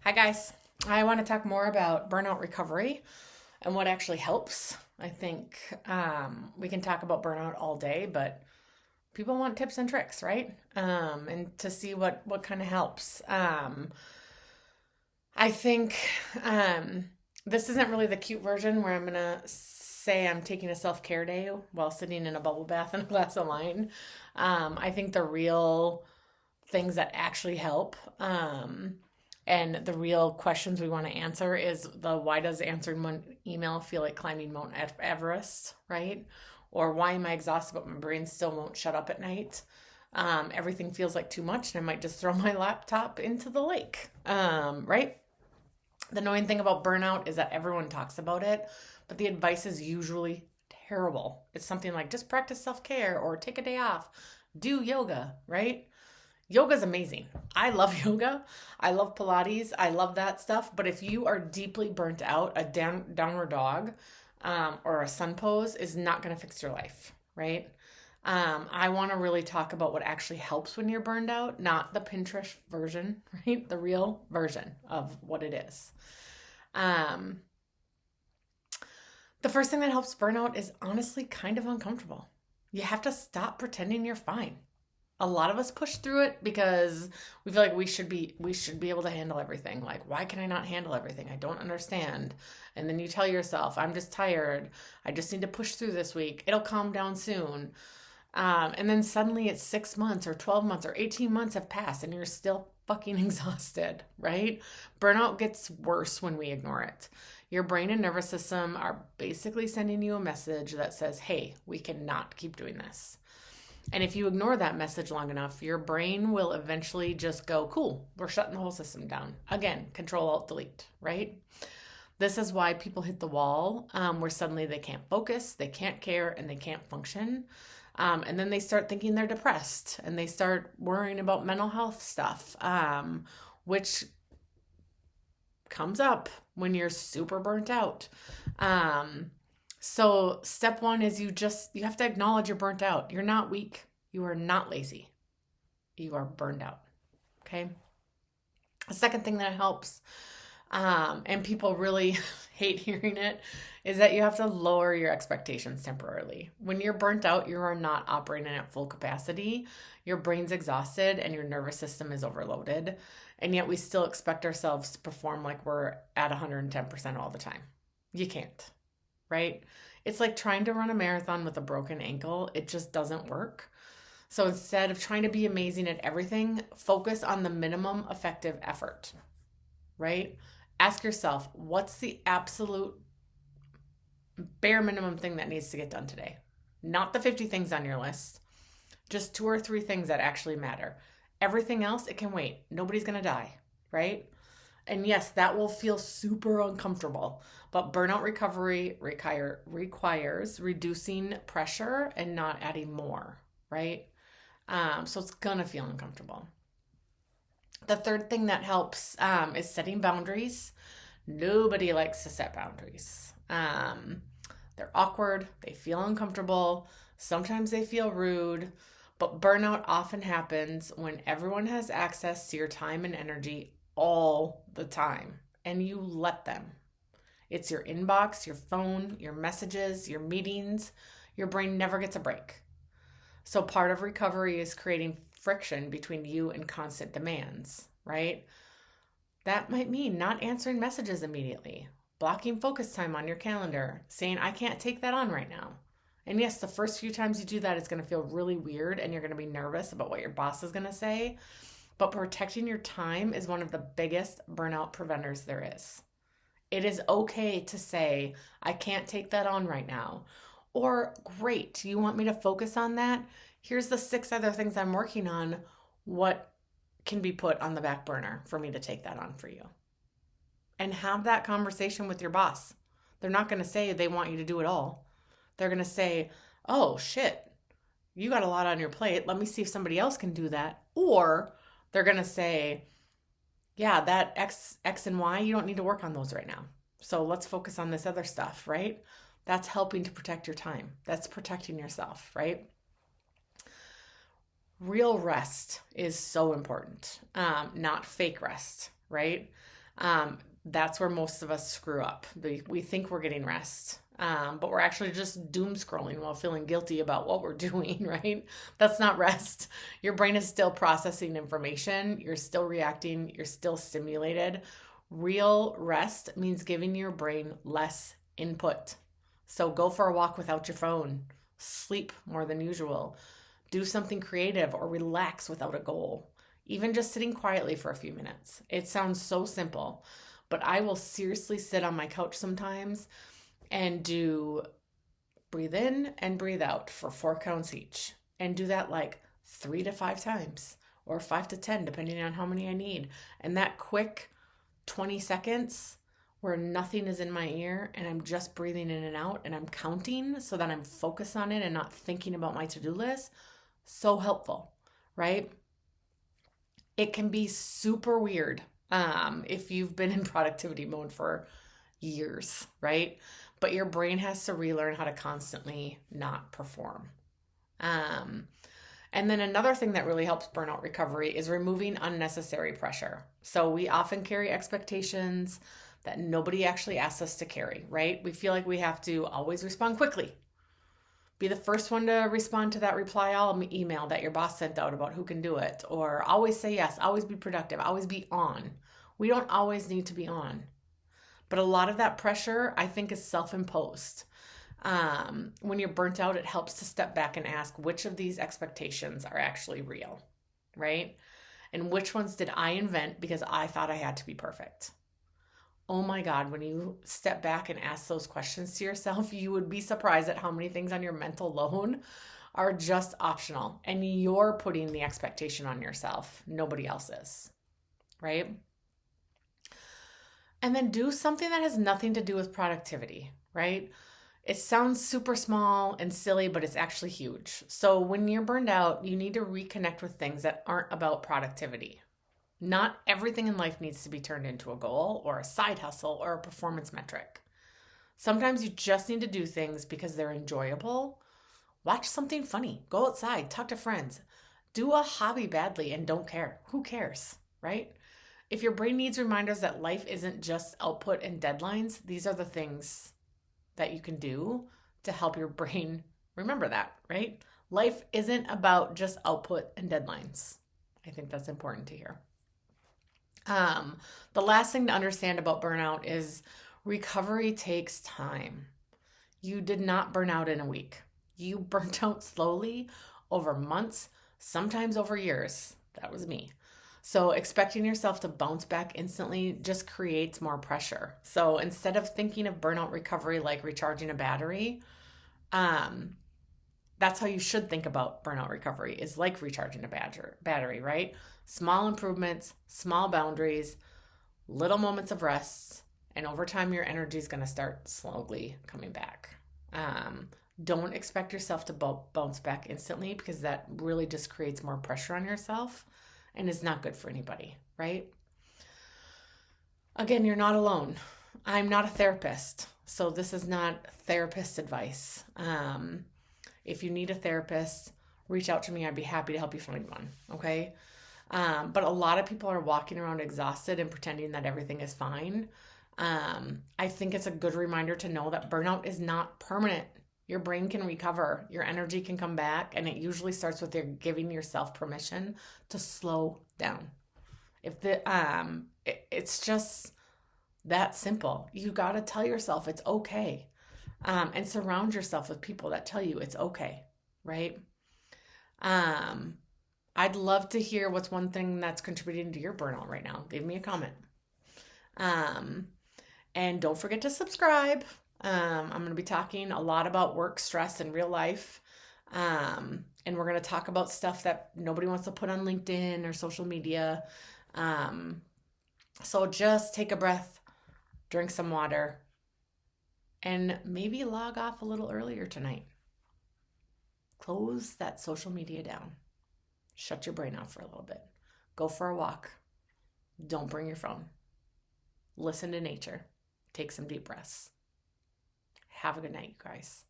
Hi, guys. I want to talk more about burnout recovery and what actually helps. I think we can talk about burnout all day, but people want tips and tricks, right? And to see what kind of helps. I think this isn't really the cute version where I'm gonna say I'm taking a self care day while sitting in a bubble bath and a glass of wine. I think the real things that actually help. And the real questions we want to answer is the why does answering one email feel like climbing Mount Everest, right? Or why am I exhausted but my brain still won't shut up at night? Everything feels like too much and I might just throw my laptop into the lake, right? The annoying thing about burnout is that everyone talks about it, but the advice is usually terrible. It's something like just practice self care or take a day off, do yoga, right? Yoga's amazing. I love yoga. I love Pilates. I love that stuff. But if you are deeply burnt out, a downward dog or a sun pose is not going to fix your life, right? I want to really talk about what actually helps when you're burned out, not the Pinterest version, right? The real version of what it is. The first thing that helps burnout is honestly kind of uncomfortable. You have to stop pretending you're fine. A lot of us push through it because we feel like we should be able to handle everything. Like, why can I not handle everything? I don't understand. And then you tell yourself, I'm just tired. I just need to push through this week. It'll calm down soon. And then suddenly it's 6 months or 12 months or 18 months have passed and you're still fucking exhausted, right? Burnout gets worse when we ignore it. Your brain and nervous system are basically sending you a message that says, hey, we cannot keep doing this. And if you ignore that message long enough, your brain will eventually just go, cool, we're shutting the whole system down. Again, Control Alt Delete, right? This is why people hit the wall where suddenly they can't focus, they can't care, and they can't function. And then they start thinking they're depressed and they start worrying about mental health stuff, which comes up when you're super burnt out. So step one is you have to acknowledge you're burnt out. You're not weak. You are not lazy. You are burned out. Okay. The second thing that helps, and people really hate hearing it, is that you have to lower your expectations temporarily. When you're burnt out, you are not operating at full capacity. Your brain's exhausted and your nervous system is overloaded. And yet we still expect ourselves to perform like we're at 110% all the time. You can't, right? It's like trying to run a marathon with a broken ankle. It just doesn't work. So instead of trying to be amazing at everything, focus on the minimum effective effort, right? Ask yourself, what's the absolute bare minimum thing that needs to get done today? Not the 50 things on your list, just 2 or 3 things that actually matter. Everything else, it can wait. Nobody's going to die, right? And yes, that will feel super uncomfortable, but burnout recovery requires reducing pressure and not adding more, right? So it's going to feel uncomfortable. The third thing that helps is setting boundaries. Nobody likes to set boundaries. They're awkward, they feel uncomfortable, sometimes they feel rude, but burnout often happens when everyone has access to your time and energy all the time and you let them. It's your inbox, your phone, your messages, your meetings. Your brain never gets a break. So part of recovery is creating friction between you and constant demands, right? That might mean not answering messages immediately, blocking focus time on your calendar, saying, I can't take that on right now. And yes, the first few times you do that, it's going to feel really weird and you're going to be nervous about what your boss is going to say. But protecting your time is one of the biggest burnout preventers there is. It is okay to say, I can't take that on right now. Or, great, you want me to focus on that? Here's the 6 other things I'm working on. What can be put on the back burner for me to take that on for you? And have that conversation with your boss. They're not going to say they want you to do it all. They're going to say, oh, shit, you got a lot on your plate. Let me see if somebody else can do that. Or they're going to say, yeah, that X and Y, you don't need to work on those right now. So let's focus on this other stuff, right? That's helping to protect your time. That's protecting yourself, right? Real rest is so important, not fake rest, right? That's where most of us screw up. We think we're getting rest, but we're actually just doom scrolling while feeling guilty about what we're doing, right? That's not rest. Your brain is still processing information. You're still reacting. You're still stimulated. Real rest means giving your brain less input. So go for a walk without your phone. Sleep more than usual. Do something creative or relax without a goal. Even just sitting quietly for a few minutes. It sounds so simple, but I will seriously sit on my couch sometimes and do breathe in and breathe out for 4 counts each. And do that like 3 to 5 times or 5 to 10, depending on how many I need. And that quick 20 seconds where nothing is in my ear and I'm just breathing in and out and I'm counting so that I'm focused on it and not thinking about my to-do list, so helpful, right? It can be super weird if you've been in productivity mode for years, right? But your brain has to relearn how to constantly not perform. And then another thing that really helps burnout recovery is removing unnecessary pressure. So we often carry expectations that nobody actually asks us to carry, right? We feel like we have to always respond quickly. Be the first one to respond to that reply all email that your boss sent out about who can do it, or always say yes, always be productive, always be on. We don't always need to be on. But a lot of that pressure, I think, is self-imposed. When you're burnt out, it helps to step back and ask which of these expectations are actually real, right? And which ones did I invent because I thought I had to be perfect? Oh my God, when you step back and ask those questions to yourself, you would be surprised at how many things on your mental load are just optional. And you're putting the expectation on yourself. Nobody else is, right? And then do something that has nothing to do with productivity, right? It sounds super small and silly, but it's actually huge. So when you're burned out, you need to reconnect with things that aren't about productivity. Not everything in life needs to be turned into a goal or a side hustle or a performance metric. Sometimes you just need to do things because they're enjoyable. Watch something funny. Go outside. Talk to friends. Do a hobby badly and don't care. Who cares, right? If your brain needs reminders that life isn't just output and deadlines, these are the things that you can do to help your brain remember that, right? Life isn't about just output and deadlines. I think that's important to hear. The last thing to understand about burnout is recovery takes time. You did not burn out in a week. You burnt out slowly over months, sometimes over years. That was me. So expecting yourself to bounce back instantly just creates more pressure. So instead of thinking of burnout recovery like recharging a battery, that's how you should think about burnout recovery, is like recharging a battery, right? Small improvements, small boundaries, little moments of rest, and over time your energy is going to start slowly coming back. Don't expect yourself to bounce back instantly because that really just creates more pressure on yourself and is not good for anybody, right? Again, you're not alone. I'm not a therapist, so this is not therapist advice. If you need a therapist, reach out to me. I'd be happy to help you find one, okay? But a lot of people are walking around exhausted and pretending that everything is fine. I think it's a good reminder to know that burnout is not permanent. Your brain can recover, your energy can come back, and it usually starts with your giving yourself permission to slow down. It's just that simple. You got to tell yourself it's okay. And surround yourself with people that tell you it's okay, right? I'd love to hear what's one thing that's contributing to your burnout right now. Leave me a comment. And don't forget to subscribe. I'm going to be talking a lot about work stress in real life. And we're going to talk about stuff that nobody wants to put on LinkedIn or social media. So just take a breath, drink some water, and maybe log off a little earlier tonight. Close that social media down. Shut your brain off for a little bit. Go for a walk. Don't bring your phone. Listen to nature. Take some deep breaths. Have a good night, you guys.